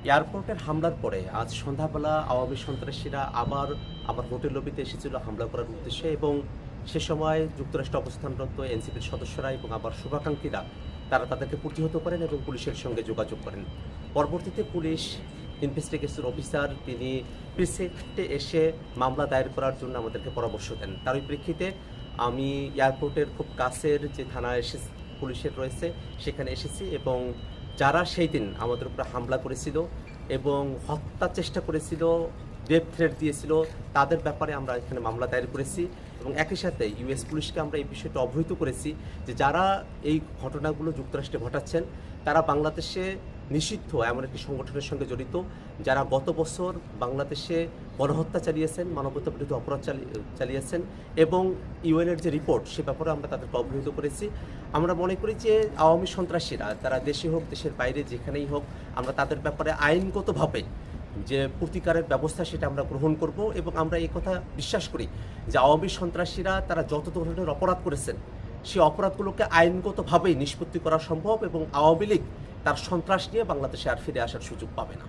এয়ারপোর্টের হামলার পরে আজ সন্ধ্যাবেলা আওয়ামী সন্ত্রাসীরা আবার আমার হোটেল লবিতে এসেছিল হামলা করার উদ্দেশ্যে এবং সে সময় যুক্তরাষ্ট্রে অবস্থানরত এনসিপির সদস্যরা এবং আবার শুভাকাঙ্ক্ষীরা তারা তাদেরকে প্রতিহত করেন এবং পুলিশের সঙ্গে যোগাযোগ করেন। পরবর্তীতে পুলিশ ইনভেস্টিগেশন অফিসার তিনি প্রিসেক্টে এসে মামলা দায়ের করার জন্য আমাদেরকে পরামর্শ দেন। তারই প্রেক্ষিতে আমি এয়ারপোর্টের খুব কাছের যে থানা এসে পুলিশের রয়েছে সেখানে এসেছি এবং যারা সেই দিন আমাদের উপরে হামলা করেছিল এবং হত্যার চেষ্টা করেছিল, ডেথ থ্রেট দিয়েছিল, তাদের ব্যাপারে আমরা এখানে মামলা দায়ের করেছি এবং একই সাথে ইউএস পুলিশকে আমরা এই বিষয়টা অবহিত করেছি যে যারা এই ঘটনাগুলো যুক্তরাষ্ট্রে ঘটাচ্ছেন তারা বাংলাদেশে নিষিদ্ধ এমন একটি সংগঠনের সঙ্গে জড়িত, যারা গত বছর বাংলাদেশে গণহত্যা চালিয়েছেন, মানবতা বিরোধী অপরাধ চালিয়েছেন এবং ইউএনের যে রিপোর্ট সে ব্যাপারে আমরা তাদেরকে অবহিত করেছি। আমরা মনে করি যে আওয়ামী সন্ত্রাসীরা তারা দেশে হোক দেশের বাইরে যেখানেই হোক আমরা তাদের ব্যাপারে আইনগতভাবে যে প্রতিকারের ব্যবস্থা সেটা আমরা গ্রহণ করব এবং আমরা এই কথা বিশ্বাস করি যে আওয়ামী সন্ত্রাসীরা তারা যত ধরনের অপরাধ করেছেন সেই অপরাধগুলোকে আইনগতভাবেই নিষ্পত্তি করা সম্ভব এবং আওয়ামী লীগ তার সন্ত্রাস নিয়ে বাংলাদেশে আর ফিরে আসার সুযোগ পাবে না।